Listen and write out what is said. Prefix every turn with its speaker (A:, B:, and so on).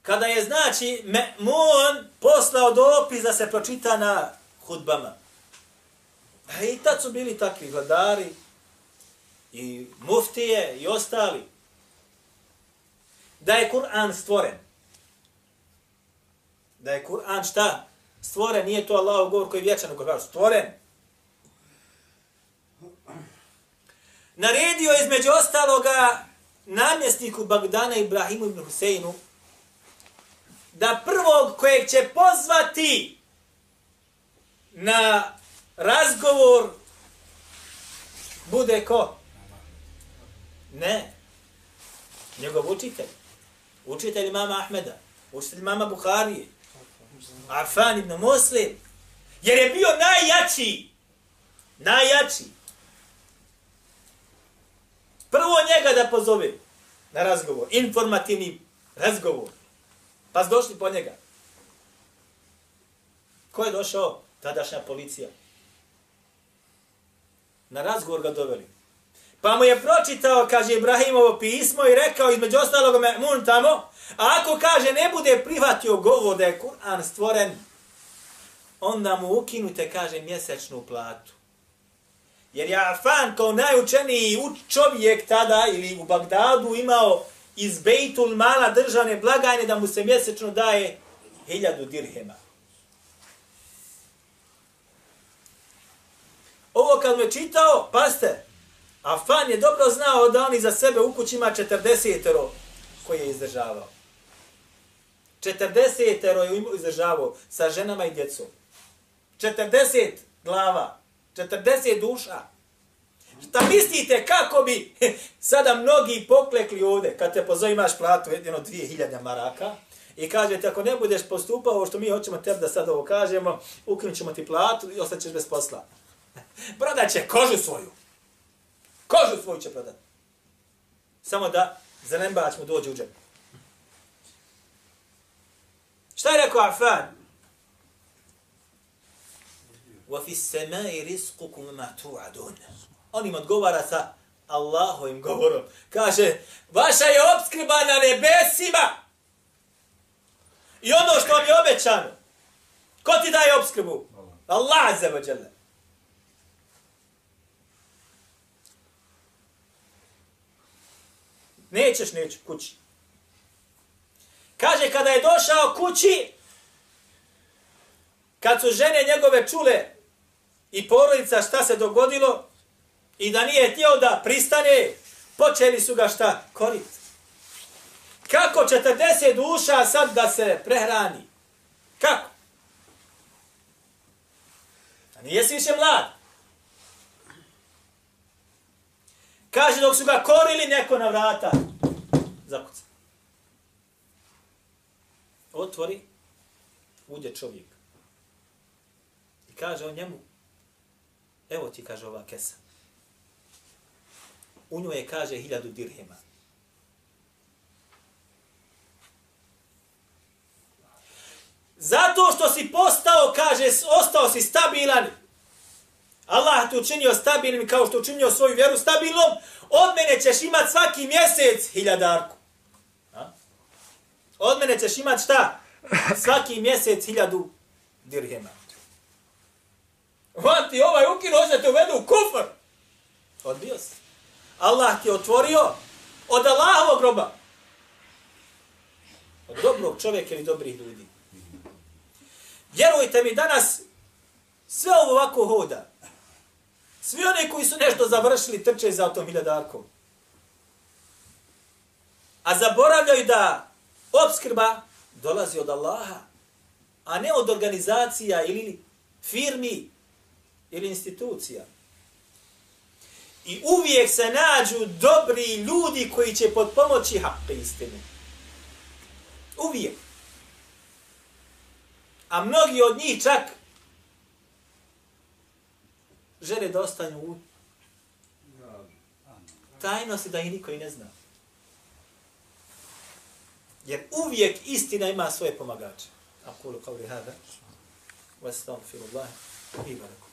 A: kada je, znači, Me'mun poslao dopis da se pročita na hudbama. A i tad su bili takvi vladari i muftije i ostali. Da je Kur'an stvoren. Da je Kur'an šta? Stvoren, nije to Allahov govor koji je vječan, nego stvoren. Naredio između ostaloga namjesniku Bagdana Ibrahimu ibn Huseinu da prvog kojeg će pozvati na razgovor bude ko? Ne. Njegov učitelj. Učitelj imama Ahmeda. Učitelj imama Buharije. Affan ibn Muslim. Jer je bio najjači. Najjači. Prvo njega da pozove na razgovor. Informativni razgovor. Pa su došli po njega. Ko je došao? Tadašnja policija. Na razgovor ga doveli. Pa mu je pročitao, kaže Ibrahimovo pismo i rekao između ostalog Me'mun tamo, a ako kaže ne bude prihvatio govor da je Kur'an stvoren, onda mu ukinute, kaže, mjesečnu platu. Jer je Affan kao najučeniji čovjek tada ili u Bagdadu imao iz Bejtul Mala državne blagajne da mu se mjesečno daje 1000 dirhema. Ovo kad mu je čitao, pazite, Affan je dobro znao da on iza sebe u kući ima 40 koje je izdržavao. 40 je izdržavao sa ženama i djecom. 40 glava, 40 duša. Šta mislite kako bi sada mnogi poklekli ovdje kad te pozove imaš platu jedino 2000 maraka i kažete ako ne budeš postupao ovo što mi hoćemo tebi da sad ovo kažemo, ukinut ćemo ti platu i ostaćeš bez posla. Prodat će kožu svoju. Kožu svoju će prodati. Samo da zanembač mu dođe u džep. Šta je rekao Affan? وَفِي السَّمَاءِ رِزْقُكُمْ مَا تُوعَدُونَ. On im odgovara sa Allahovim govorom. Kaže, vaša je opskrba na nebesima. I ono što vam je obećano. Ko ti daje opskrbu? Allah azza wa jalla. Nećeš kući. Kaže, kada je došao kući, kad su žene njegove čule i porodica šta se dogodilo i da nije htio da pristane, počeli su ga šta? Koriti. Kako 40 duša sad da se prehrani? Kako? A nijesi više mlad. Kaže, dok su ga korili, neko na vrata zakuca. Otvori, uđe čovjek. I kaže on njemu, evo ti, kaže, ova kesa. U njoj je, kaže, 1000 dirhema. Zato što si postao, kaže, ostao si stabilan. Allah te učinio stabilnim kao što učinio svoju vjeru stabilnom. Od mene ćeš imat svaki mjesec 1000. Od mene ćeš imat šta? Svaki mjesec 1000 dirhema. On ti ovaj ukinu, hoće te uvedu u kufr. Odbio si. Allah ti je otvorio od Allahovog groba. Od dobrog čovjeka ili dobrih ljudi. Vjerujte mi, danas sve ovo ovako hoda. Svi oni koji su nešto završili trče za tom 1000. A zaboravljaju da opskrba dolazi od Allaha, a ne od organizacija ili firmi ili institucija. I uvijek se nađu dobri ljudi koji će potpomoći hak istinu. Uvijek. A mnogi od njih čak žele da ostanu u tajnosti da ih niko i ne zna. Jer uvijek istina ima svoje pomagače. Aqulu qawli hada wa astaghfirullah li wa lakum.